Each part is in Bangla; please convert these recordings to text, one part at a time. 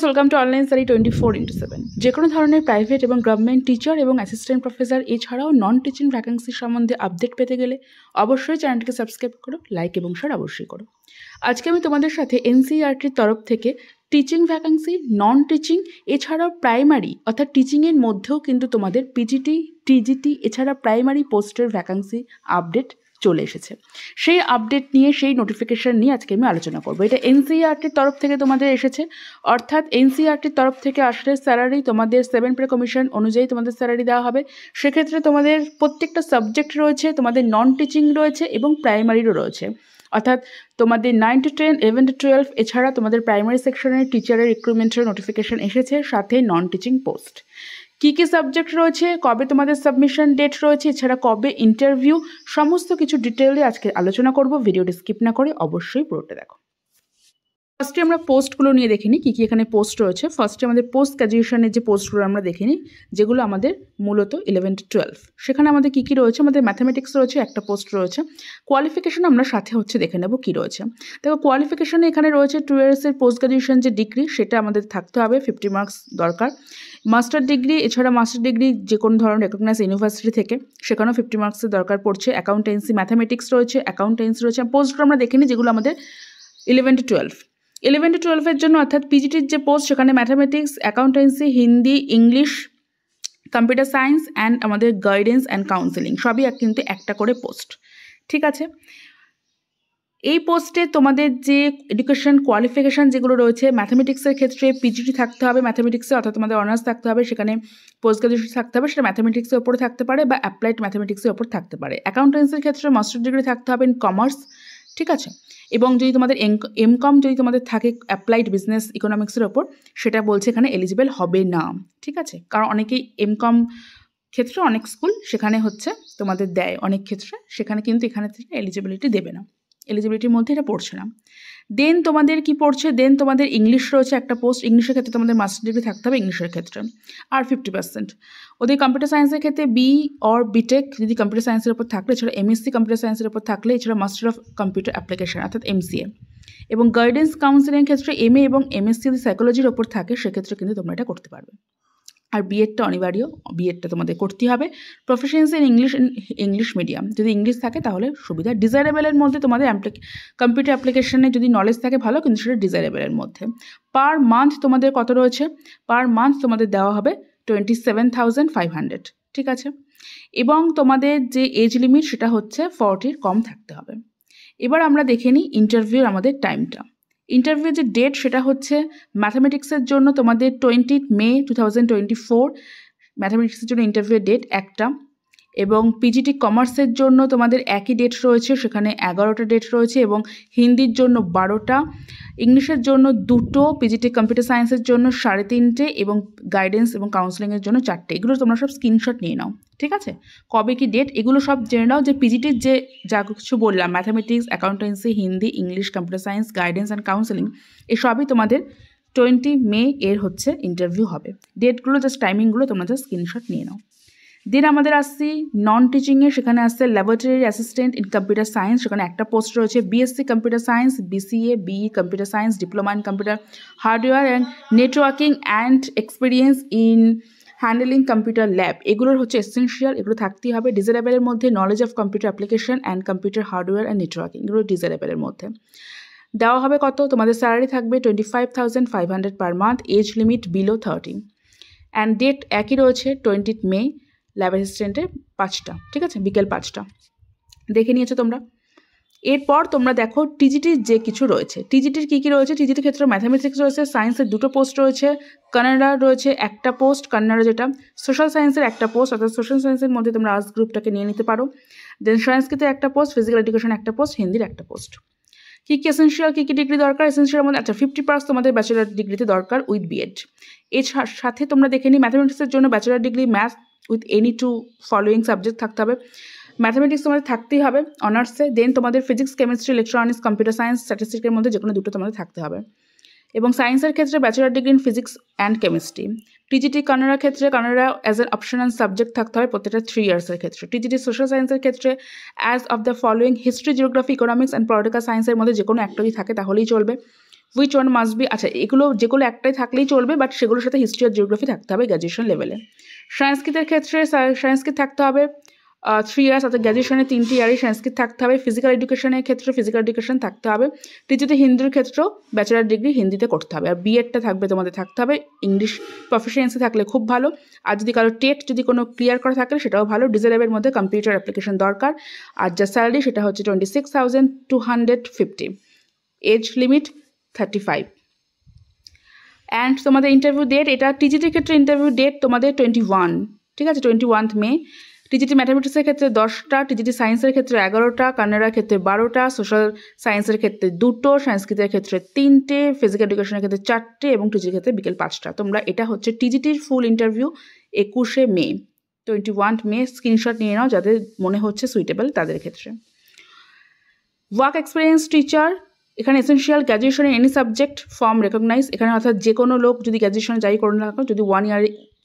Welcome to online study 24/7। যে কোনো ধরনের প্রাইভেট এবং গভর্নমেন্ট টিচার এবং অ্যাসিস্ট্যান্ট প্রফেসর এছাড়াও নন টিচিং ভ্যাকেন্সি সম্বন্ধে আপডেট পেতে গেলে অবশ্যই চ্যানেলটিকে সাবস্ক্রাইব করো, লাইক এবং শেয়ার অবশ্যই করো। আজকে আমি তোমাদের সাথে এনসিইআরটির তরফ থেকে টিচিং ভ্যাকেন্সি, নন টিচিং এছাড়াও প্রাইমারি অর্থাৎ টিচিংয়ের মধ্যেও কিন্তু তোমাদের পিজিটি, টিজিটি এছাড়া প্রাইমারি পোস্টের ভ্যাকেন্সি আপডেট চলে এসেছে। সেই আপডেট নিয়ে, সেই নোটিফিকেশান নিয়ে আজকে আমি আলোচনা করবো। এটা এনসিইআরটির তরফ থেকে তোমাদের এসেছে, অর্থাৎ এনসিইআরটির তরফ থেকে আসলে স্যালারি তোমাদের 7 পে কমিশন অনুযায়ী তোমাদের স্যালারি দেওয়া হবে। সেক্ষেত্রে তোমাদের প্রত্যেকটা সাবজেক্ট রয়েছে, তোমাদের নন টিচিং রয়েছে এবং প্রাইমারিরও রয়েছে। অর্থাৎ তোমাদের 9 to 10, 11 to 12 এছাড়া তোমাদের প্রাইমারি সেকশনের টিচারের রিক্রুটমেন্টের নোটিফিকেশান এসেছে, সাথে নন টিচিং পোস্ট। কী কী সাবজেক্ট রয়েছে, কবে তোমাদের সাবমিশন ডেট রয়েছে, এছাড়া কবে ইন্টারভিউ, সমস্ত কিছু ডিটেইলে আজকে আলোচনা করব। ভিডিওটি স্কিপ না করে অবশ্যই পুরোটা দেখো। ফার্স্টে আমরা পোস্টগুলো নিয়ে দেখে নিই কী কী এখানে পোস্ট রয়েছে। ফার্স্টে আমাদের পোস্ট গ্র্যাজুয়েশনের যে পোস্টগুলো আমরা দেখে নিই, যেগুলো আমাদের মূলত 11 to 12। সেখানে আমাদের কী কী রয়েছে, আমাদের ম্যাথামেটিক্স রয়েছে, একটা পোস্ট রয়েছে। কোয়ালিফিকেশন আমরা সাথে দেখে নেব কী রয়েছে। দেখো, কোয়ালিফিকেশনে এখানে রয়েছে 2 ইয়ার্সের পোস্ট গ্র্যাজুয়েশন যে ডিগ্রি, সেটা আমাদের থাকতে হবে, 50 মার্কস দরকার। মাস্টার ডিগ্রি, এছাড়া মাস্টার ডিগ্রি যে কোনো ধরনের রেকগনাইজ ইউনিভার্সিটি থেকে, সেখানেও 50 মার্কসের দরকার পড়ছে। অ্যাকাউন্টেন্সি, ম্যাথামেটিক্স রয়েছে, অ্যাকাউন্টেন্সি রয়েছে। পোস্টগুলো আমরা দেখে নিই যেগুলো আমাদের 11 to 12। 11 to 12-এর জন্য অর্থাৎ পিজিটির যে পোস্ট, সেখানে mathematics, accountancy, Hindi, English, computer science and আমাদের গাইডেন্স অ্যান্ড কাউন্সেলিং সবই কিন্তু একটা করে পোস্ট। ঠিক আছে, এই পোস্টে তোমাদের যে এডুকেশন কোয়ালিফিকেশান যেগুলো রয়েছে, ম্যাথামেটিক্সের ক্ষেত্রে পিজিটি থাকতে হবে ম্যাথামেটিক্সে, অর্থাৎ তোমাদের অনার্স থাকতে হবে, সেখানে পোস্ট গ্রাজুয়েশন থাকতে হবে, সেটা ম্যাথামেটিক্সের ওপরে থাকতে পারে বা অ্যাপ্লাইড ম্যাথামেটিক্সের ওপর থাকতে পারে। অ্যাকাউন্টেন্সির ক্ষেত্রে মাস্টার ডিগ্রি থাকতে হবে ইন কমার্স, ঠিক আছে। এবং যদি তোমাদের এমকম যদি তোমাদের থাকে অ্যাপ্লাইড বিজনেস ইকোনমিক্সের ওপর, সেটা বলছে এখানে এলিজিবল হবে না, ঠিক আছে। কারণ অনেকেই এমকম ক্ষেত্রে অনেক স্কুল সেখানে তোমাদের দেয় অনেক ক্ষেত্রে, সেখানে কিন্তু এখানে থেকে এলিজিবিলিটি দেবে না, এলিজিবিলিটির মধ্যে এটা পড়ছে না। দেন তোমাদের কি পড়ছে, দেন তোমাদের ইংলিশ রয়েছে একটা পোস্ট। ইংলিশের ক্ষেত্রে তোমাদের মাস্টার ডিগ্রি থাকতে হবে ইংলিশের ক্ষেত্রে, আর 50%। ওদের কম্পিউটার সায়েন্সের ক্ষেত্রে বি অর বিটেক যদি কম্পিউটার সায়েন্সের উপর থাকলে, এছাড়া এমএসসি কম্পিউটার সায়েন্সের উপর থাকলে, এছাড়া মাস্টার অফ কম্পিউটার অ্যাপ্লিকেশন অর্থাৎ MCA। এবং গাইডেন্স কাউন্সিলিংয়ের ক্ষেত্রে MA এবং MSc যদি সাইকোলজির ওপর থাকে, সেক্ষেত্রে কিন্তু তোমরা এটা করতে পারবে। আর বিএডটা অনিবার্য, বিএডটা তোমাদের করতেই হবে। প্রফেশনস ইন ইংলিশ মিডিয়াম, যদি ইংলিশ থাকে তাহলে সুবিধা। ডিজায়ারেবলের মধ্যে তোমাদের কম্পিউটার অ্যাপ্লিকেশনে যদি নলেজ থাকে ভালো, কিন্তু সেটা ডিজায়ারেবলের মধ্যে। পার মান্থ তোমাদের কত রয়েছে, পার মান্থ তোমাদের দেওয়া হবে 27,500, ঠিক আছে। এবং তোমাদের যে এজ লিমিট সেটা 40-র কম থাকতে হবে। এবার আমরা দেখে নিই ইন্টারভিউর আমাদের টাইমটা। ইন্টারভিউ যে ডেট সেটা ম্যাথামেটিক্সের জন্য তোমাদের 20 মে 2024 ম্যাথামেটিক্সের জন্য ইন্টারভিউয়ের ডেট একটা। এবং পিজিটি কমার্সের জন্য তোমাদের একই ডেট রয়েছে, সেখানে 11টা ডেট রয়েছে। এবং হিন্দির জন্য 12টা, ইংলিশের জন্য 2টো, পিজিটি কম্পিউটার সায়েন্সের জন্য 3.5টে এবং গাইডেন্স এবং কাউন্সেলিংয়ের জন্য 4টে। এগুলো তোমরা সব স্ক্রিনশট নিয়ে নাও, ঠিক আছে। কবে কি ডেট এগুলো সব জেনে নাও, যে পিজিটির যে যা কিছু বললাম mathematics, accountancy, Hindi, English, computer science, guidance and counselling, এসবই তোমাদের 20 মে এর ইন্টারভিউ হবে। ডেটগুলো জাস্ট টাইমিংগুলো তোমরা জাস্ট স্ক্রিনশট নিয়ে নাও। দেন আমাদের আসছি নন টিচিংয়ে, সেখানে আসছে laboratory assistant in computer science, সেখানে একটা পোস্ট রয়েছে। BSc computer science, BCA, BE computer science, diploma in computer hardware and networking and experience in handling computer lab, এগুলোর এসেনশিয়াল, এগুলো থাকতেই হবে। ডিজায়ারেবলের মধ্যে knowledge of computer application and computer hardware and networking, এগুলো ডিজায়ারেবলের মধ্যে। দেওয়া হবে কত, তোমাদের স্যালারি থাকবে 25,500 per month, age limit below 30 and date একই রয়েছে 20 মে। ল্যাব অ্যাসিস্ট্যান্টের 5টা, ঠিক আছে, বিকেল 5টা দেখে নিয়েছো তোমরা। এরপর তোমরা দেখো টিজিটির যে কিছু রয়েছে। টিজিটির কী কী রয়েছে, টিজিটির ক্ষেত্রে ম্যাথামেটিক্স রয়েছে, সায়েন্সের 2টো পোস্ট রয়েছে, কানাডা রয়েছে একটা পোস্ট, কানাডা যেটা সোশ্যাল সায়েন্সের একটা পোস্ট, অর্থাৎ সোশ্যাল সায়েন্সের মধ্যে তোমরা আর্টস গ্রুপটাকে নিয়ে নিতে পারো। দেন সংস্কৃতের একটা পোস্ট, ফিজিক্যাল এডুকেশন একটা পোস্ট, হিন্দির একটা পোস্ট। কী কী এসেনশিয়াল, কী কী ডিগ্রি দরকার, এসেনশিয়াল মধ্যে 50% তোমাদের ব্যাচেলার ডিগ্রিতে দরকার উইথ বিএড। এর সাথে তোমরা দেখে নিই ম্যাথামেটিক্সের জন্য bachelor degree math with any 2 following subject থাকতে হবে। ম্যাথামেটিক্স তোমাদের থাকতেই হবে অনার্সে। দেন তোমাদের physics, chemistry, electronics, computer science, স্ট্যাটিস্টিক্সের মধ্যে যে কোনো 2টো তোমাদের থাকতে হবে। এবং সায়েন্সের ক্ষেত্রে bachelor degree in physics and chemistry. TGT কানাডার ক্ষেত্রে Canada as an optional subject থাকতে হবে প্রত্যেকটা 3 ইয়ার্সের ক্ষেত্রে। টিজিটি সোশ্যাল সায়েন্সের ক্ষেত্রে as of the following history, geography, economics and political সায়েন্সের মধ্যে যে কোনো একটা যদি থাকে তাহলেই চলবে। উইচ ওয়ান মাস্ট বি, আচ্ছা এগুলো যেগুলো একটাই থাকলেই চলবে, বাট সেগুলোর সাথে হিস্ট্রি আর জিওগ্রাফি থাকতে হবে গ্র্যাজুয়েশন লেভেলে। সংস্কৃতের ক্ষেত্রে সংস্কৃত থাকতে হবে 3 ইয়ার্স, অর্থাৎ গ্র্যাজুয়েশনে 3টি ইয়ারই সংস্কৃত থাকতে হবে। ফিজিক্যাল এডুকেশনের ক্ষেত্রে ফিজিক্যাল এডুকেশন থাকতে হবে। তৃতীয়ত হিন্দির ক্ষেত্রেও ব্যাচেলার ডিগ্রি হিন্দিতে করতে হবে। আর বিএডটা থাকবে তোমাদের থাকতে হবে। ইংলিশ প্রফিসিয়েন্সি থাকলে খুব ভালো। আর যদি কারো টেট যদি কোনো ক্লিয়ার করা থাকে সেটাও ভালো। ডিজারেবের মধ্যে কম্পিউটার অ্যাপ্লিকেশন দরকার। আর যা স্যালারি সেটা হচ্ছে 26,250। Age limit 35। অ্যান্ড তোমাদের ইন্টারভিউ ডেট, এটা টিজিটির ক্ষেত্রে ইন্টারভিউ ডেট তোমাদের 21, ঠিক আছে, 21 মে। টিজিটি ম্যাথামেটিক্সের ক্ষেত্রে 10টা, টিজিটি সায়েন্সের ক্ষেত্রে 11টা, কান্নাডার ক্ষেত্রে 12টা, সোশ্যাল সায়েন্সের ক্ষেত্রে 2টো, সংস্কৃতের ক্ষেত্রে 3টে, ফিজিক্যাল এডুকেশনের ক্ষেত্রে 4টে এবং টিজিটির ক্ষেত্রে বিকেল 5টা। তোমরা এটা হচ্ছে টিজিটির ফুল ইন্টারভিউ 21 মে, 21 মে। স্ক্রিনশট নিয়ে নাও যাদের মনে হচ্ছে সুইটেবল তাদের ক্ষেত্রে। ওয়ার্ক এক্সপিরিয়েন্স টিচার, এখানে এসেনশিয়াল গ্র্যাজুয়েশনে এনি সাবজেক্ট ফর্ম রেকগনাইজ, এখানে অর্থাৎ যে কোনো লোক যদি গ্র্যাজুয়েশনে যাই করে না থাকো, যদি 1 ইয়ার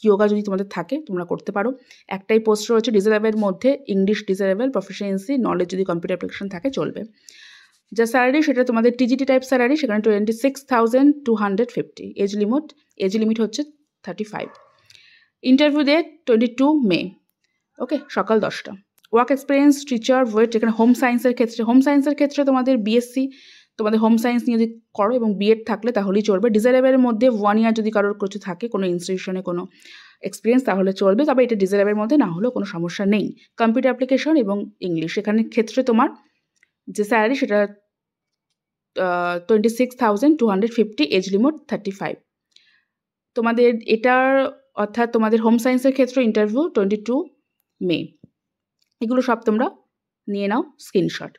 যোগা যদি তোমাদের থাকে তোমরা করতে পারো। একটাই পোস্ট রয়েছে ডিজারেবলের মধ্যে, ইংলিশ ডিজারেবল, প্রফিসিয়েন্সি, নলেজ যদি কম্পিউটার অ্যাপ্লিকেশন থাকে চলবে। যা স্যালারি সেটা তোমাদের টিজিটি টাইপ স্যালারি, সেখানে 26,250। এজ লিমিট হচ্ছে 35। ইন্টারভিউ ডেট 22 মে, ওকে, সকাল 10টা। ওয়ার্ক এক্সপিরিয়েন্স টিচার ওয়েট, এখানে হোম সায়েন্সের ক্ষেত্রে তোমাদের বিএসসি তোমাদের হোম সায়েন্স নিয়ে যদি করো এবং বিএড থাকলে তাহলেই চলবে। ডিজারেবলের মধ্যে 1 ইয়ার যদি কারোর কিছু থাকে, কোনো ইনস্টিটিউশনে কোনো এক্সপিরিয়েন্স, তাহলে চলবে, তবে এটা ডিজারেবলের মধ্যে না হলেও কোনো সমস্যা নেই। কম্পিউটার অ্যাপ্লিকেশন এবং ইংলিশ, এখানে ক্ষেত্রে তোমার যে স্যালারি সেটা 26,250, এজ লিমিট 35। তোমাদের এটার অর্থাৎ তোমাদের হোম সায়েন্সের ক্ষেত্রে ইন্টারভিউ 22 মে। এগুলো সব তোমরা নিয়ে নাও স্ক্রিনশট।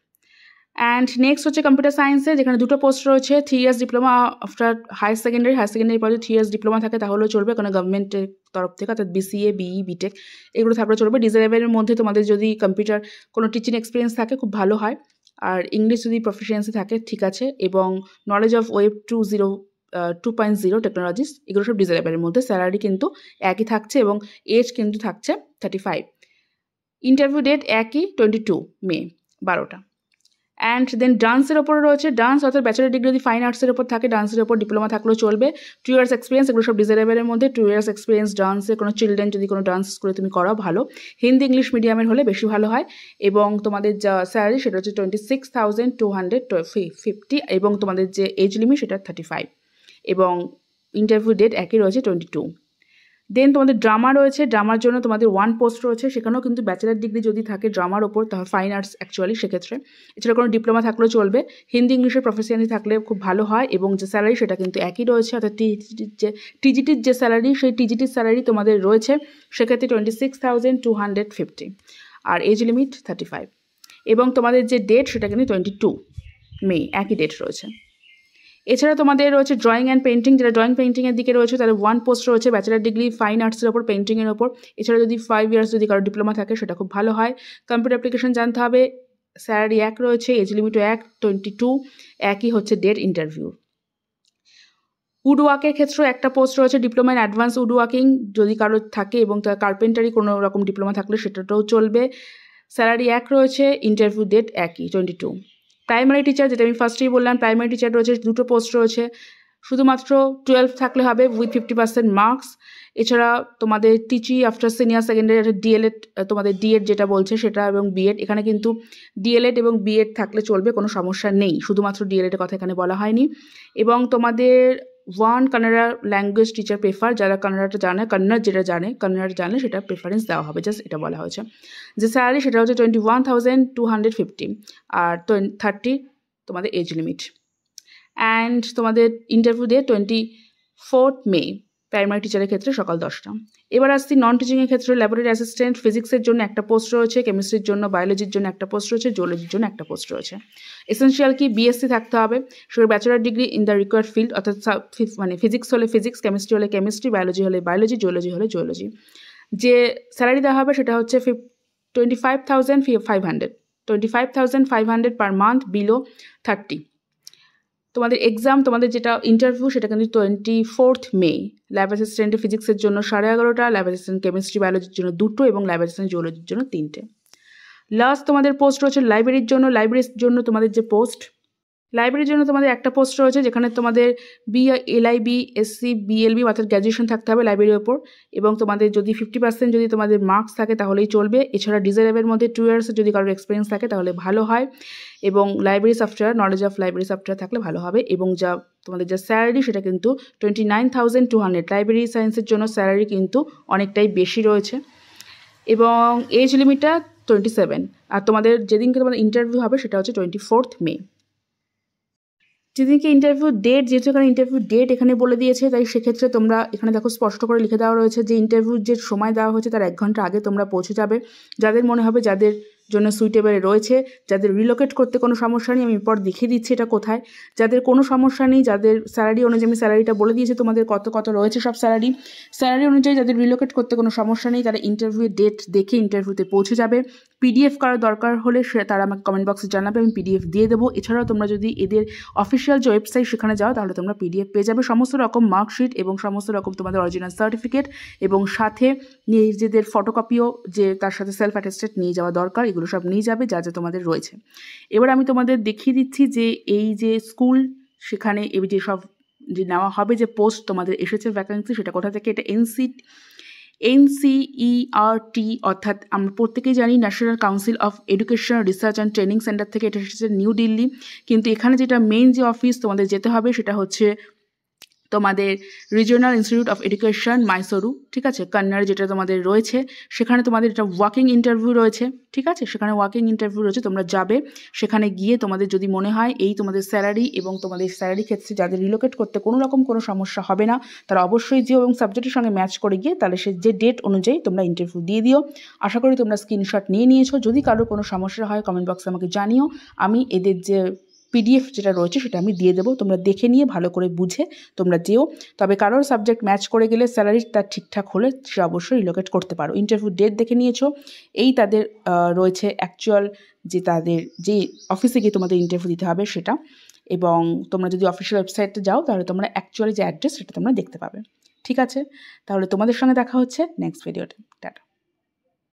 অ্যান্ড নেক্সট হচ্ছে কম্পিউটার সায়েন্সে, যেখানে 2টো পোস্ট রয়েছে। 3 years diploma after higher secondary পরে 3 ইয়ার্স ডিপ্লোমা থাকে তাহলেও চলবে, কোনো গভর্নমেন্টের তরফ থেকে, অর্থাৎ বিসিএ, বিই, বিটেক এগুলো থাকলে চলবে। ডিজারেবলের মধ্যে তোমাদের যদি কম্পিউটার কোনো টিচিং এক্সপিরিয়েন্স থাকে খুব ভালো হয়, আর ইংলিশ যদি প্রফিসিয়েন্সি থাকে ঠিক আছে, এবং নলেজ অফ ওয়েব 2.0 টেকনোলজিস, এগুলো সব ডিজারেবলের মধ্যে। স্যালারি কিন্তু একই থাকছে এবং এজ কিন্তু থাকছে 35। ইন্টারভিউ ডেট একই 22 মে 12টা। অ্যান্ড দেন ডান্সের ওপরে রয়েছে, ডান্স অর্থাৎ ব্যাচেলার ডিগ্রি যদি ফাইন আর্টসের ওপর থাকে, ডান্সের ওপর ডিপ্লোমা থাকলেও চলবে। 2 ইয়ার্স এক্সপিরিয়েন্স, এগুলো সব ডিজারেবলের মধ্যে। 2 ইয়ার্স এক্সপিরিয়েন্স ডান্সে, কোনো চিলড্রেন যদি কোনো ডান্স করে তুমি করো ভালো। হিন্দি ইংলিশ মিডিয়ামের হলে বেশি ভালো হয়। এবং তোমাদের যা স্যালারি সেটা হচ্ছে 26,250 এবং তোমাদের যে এজ লিমিট সেটা 35 এবং ইন্টারভিউ ডেট একই রয়েছে 22। দেন তোমাদের ড্রামা রয়েছে, ড্রামার জন্য তোমাদের 1 পোস্ট রয়েছে, সেখানেও কিন্তু ব্যাচেলার ডিগ্রি যদি থাকে ড্রামার ওপর, তাহলে ফাইন আর্টস অ্যাকচুয়ালি সেক্ষেত্রে। এছাড়া কোনো ডিপ্লোমা থাকলেও চলবে। হিন্দি ইংলিশের প্রফিসিয়েন্সি থাকলে খুব ভালো হয় এবং যে স্যালারি সেটা কিন্তু একই রয়েছে, অর্থাৎ টিজিটির যে স্যালারি সেই টিজিটির স্যালারি তোমাদের রয়েছে সেক্ষেত্রে 26,250 আর এজ লিমিট 35 এবং তোমাদের যে ডেট সেটা কিন্তু 22 মে, একই ডেট রয়েছে। এছাড়া তোমাদের রয়েছে ড্রয়িং অ্যান্ড পেন্টিং, যারা ড্রয়িং পেন্টিংয়ের দিকে রয়েছে তাদের 1 পোস্ট রয়েছে ব্যাচেলার ডিগ্রি ফাইন আর্টসের ওপর, পেন্টিংয়ের ওপর। এছাড়া যদি 5 ইয়ার্স যদি কারো ডিপ্লোমা থাকে সেটা খুব ভালো হয়। কম্পিউটার অ্যাপ্লিকেশন জানতে হবে, স্যালারি এক রয়েছে, এজ লিমিটও 22, একই হচ্ছে ডেট ইন্টারভিউ। উড ওয়ার্কের ক্ষেত্রেও একটা পোস্ট রয়েছে, diploma in advance would working যদি কারো থাকে এবং তার কার্পেন্টারি কোনো রকম ডিপ্লোমা থাকলে সেটাটাও চলবে। স্যালারি এক রয়েছে, ইন্টারভিউ ডেট একই 22। প্রাইমারি টিচার, যেটা আমি ফার্স্টেই বললাম, প্রাইমারি টিচার রয়েছে 2টো পোস্ট রয়েছে, শুধুমাত্র 12 থাকলে হবে উইথ 50% মার্কস। এছাড়া তোমাদের টিচি আফটার সিনিয়র সেকেন্ডারি, ডিএলএড, তোমাদের ডিএড যেটা বলছে সেটা, এবং বিএড, এখানে কিন্তু ডিএলএড এবং বিএড থাকলে চলবে, কোনো সমস্যা নেই, শুধুমাত্র ডিএলএডের কথা এখানে বলা হয়নি। এবং তোমাদের 1 কান্নাডা ল্যাঙ্গুয়েজ টিচার প্রেফার, যারা কান্নাডাটা জানে, কান্নাডা জানলে সেটা প্রেফারেন্স দেওয়া হবে, জাস্ট এটা বলা হয়েছে। যে স্যালারি সেটা হচ্ছে 21,250 আর 30 তোমাদের এজ লিমিট। অ্যান্ড তোমাদের ইন্টারভিউ ডে 24 মে প্রাইমারি টিচারের ক্ষেত্রে সকাল 10টা। এবার আসছি নন টিচিংয়ের ক্ষেত্রে, ল্যাবরেটরি অ্যাসিস্ট্যান্ট, ফিজিক্সের জন্য একটা পোস্ট রয়েছে, কেমিস্ট্রির জন্য, বায়োলজির জন্য একটা পোস্ট রয়েছে, জিওলজির জন্য একটা পোস্ট রয়েছে। এসেনশিয়াল কি বিএসসি থাকতে হবে, সেটা bachelor degree in the required field, অর্থাৎ মানে ফিজিক্স হলে ফিজিক্স, কেমিস্ট্রি হলে কেমিস্ট্রি, বায়োলজি হলে বায়োলজি, জিওলজি হলে জিওলজি। যে স্যালারি দেওয়া হবে সেটা হচ্ছে 25,500 পার মান্থ বিলো 30। তোমাদের এক্সাম, তোমাদের যেটা ইন্টারভিউ সেটা কিন্তু 24 মে। ল্যাব অ্যাসিস্ট্যান্টের ফিজিক্সের জন্য 11:30, ল্যাব অ্যাসিস্ট্যান্ট কেমিস্ট্রি বায়োলজির জন্য 2টো এবং ল্যাব অ্যাসিস্ট্যান্ট জিওলজির জন্য 3টে। লাস্ট তোমাদের পোস্ট রয়েছে লাইব্রেরির জন্য, লাইব্রেরির জন্য তোমাদের যে পোস্ট লাইব্রেরির জন্য তোমাদের একটা পোস্ট রয়েছে, যেখানে তোমাদের LIB SC BLB অর্থাৎ গ্র্যাজুয়েশন থাকতে হবে লাইব্রেরির ওপর, এবং তোমাদের যদি 50% যদি তোমাদের মার্কস থাকে তাহলেই চলবে। এছাড়া ডিজারেবের মধ্যে 2 ইয়ার্সের যদি কারোর এক্সপিরিয়েন্স থাকে তাহলে ভালো হয়, এবং library software, knowledge of library software থাকলে ভালো হবে। এবং তোমাদের যা স্যালারি সেটা কিন্তু 29,200। লাইব্রেরি সায়েন্সের জন্য স্যালারি কিন্তু অনেকটাই বেশি রয়েছে, এবং এজ লিমিটটা 27। আর তোমাদের যেদিনকে তোমাদের ইন্টারভিউ হবে সেটা হচ্ছে 24 মে। যেদিনকে ইন্টারভিউ ডেট, যেহেতু এখানে ইন্টারভিউ ডেট এখানে বলে দিয়েছে, তাই সেক্ষেত্রে তোমরা এখানে দেখো স্পষ্ট করে লিখে দেওয়া রয়েছে যে ইন্টারভিউর যে সময় দেওয়া হয়েছে তার 1 ঘন্টা আগে তোমরা পৌঁছে যাবে। যাদের মনে হবে যাদের জন্য সুইটেবল রয়েছে, যাদের রিলোকেট করতে কোনো সমস্যা নেই, আমি পর দেখিয়ে দিচ্ছি এটা কোথায়, যাদের কোনো সমস্যা নেই, যাদের স্যালারি অনুযায়ী আমি স্যালারিটা বলে দিয়েছি তোমাদের কত রয়েছে সব স্যালারি অনুযায়ী যাদের রিলোকেট করতে কোনো সমস্যা নেই, তারা ইন্টারভিউ ডেট দেখে ইন্টারভিউতে পৌঁছে যাবে। PDF করার দরকার হলে তারা আমাকে কমেন্ট বক্সে জানাবে, আমি PDF দিয়ে দেবো। এছাড়াও তোমরা যদি এদের অফিসিয়াল যে ওয়েবসাইট সেখানে যাও তাহলে তোমরা PDF পেয়ে যাবে, সমস্ত রকম মার্কশিট এবং সমস্ত রকম তোমাদের অরিজিনাল সার্টিফিকেট, এবং সাথে নিজেদের ফটোকপিও যে তার সাথে সেলফ অ্যাটেস্টেড নিয়ে যাওয়া দরকার, এগুলো সব নিয়ে যাবে যা যা তোমাদের রয়েছে। এবার আমি তোমাদের দেখিয়ে দিচ্ছি যে এই যে স্কুল, সেখানে এই যে সব যে নেওয়া হবে, যে পোস্ট তোমাদের এসেছে ভ্যাকেন্সি, সেটা কোথা থেকে, এটা NCERT অর্থাৎ আমরা প্রত্যেকেই জানি national council of education research and training centre থেকে এটা এসেছে নিউ দিল্লি। কিন্তু এখানে যেটা মেইন যে অফিস তোমাদের যেতে হবে সেটা হচ্ছে তোমাদের রিজিওনাল ইনস্টিটিউট অফ এডুকেশন মাইসোরু, ঠিক আছে, কন্নড় যেটা তোমাদের রয়েছে। সেখানে তোমাদের এটা ওয়াকিং ইন্টারভিউ রয়েছে, ঠিক আছে, সেখানে ওয়াকিং ইন্টারভিউ রয়েছে, তোমরা যাবে। সেখানে গিয়ে তোমাদের যদি মনে হয় এই তোমাদের স্যালারি এবং তোমাদের স্যালারি ক্ষেত্রে যাদের রিলোকেট করতে কোনো রকম কোনো সমস্যা হবে না, তারা অবশ্যই যেও এবং সাবজেক্টের সঙ্গে ম্যাচ করে গিয়ে তাহলে সে যে ডেট অনুযায়ী তোমরা ইন্টারভিউ দিয়ে দিও। আশা করি তোমরা স্ক্রিনশট নিয়েছো। যদি কারোর কোনো সমস্যা হয় কমেন্ট বক্সে আমাকে জানিও, আমি এদের যে PDF যেটা রয়েছে সেটা আমি দিয়ে দেবো, তোমরা দেখে নিয়ে ভালো করে বুঝে তোমরা যেও। তবে কারোর সাবজেক্ট ম্যাচ করে গেলে স্যালারি তার ঠিকঠাক হলে সে অবশ্যই রিলোকেট করতে পারো। ইন্টারভিউ ডেট দেখে নিয়েছো, এই তাদের রয়েছে অ্যাকচুয়াল যে তাদের যে অফিসে গিয়ে তোমাদের ইন্টারভিউ দিতে হবে সেটা, এবং তোমরা যদি অফিসিয়াল ওয়েবসাইটে যাও তাহলে তোমরা অ্যাকচুয়ালি যে অ্যাড্রেস সেটা তোমরা দেখতে পাবে। ঠিক আছে, তাহলে তোমাদের সঙ্গে দেখা হচ্ছে নেক্সট ভিডিওতে। টাটা।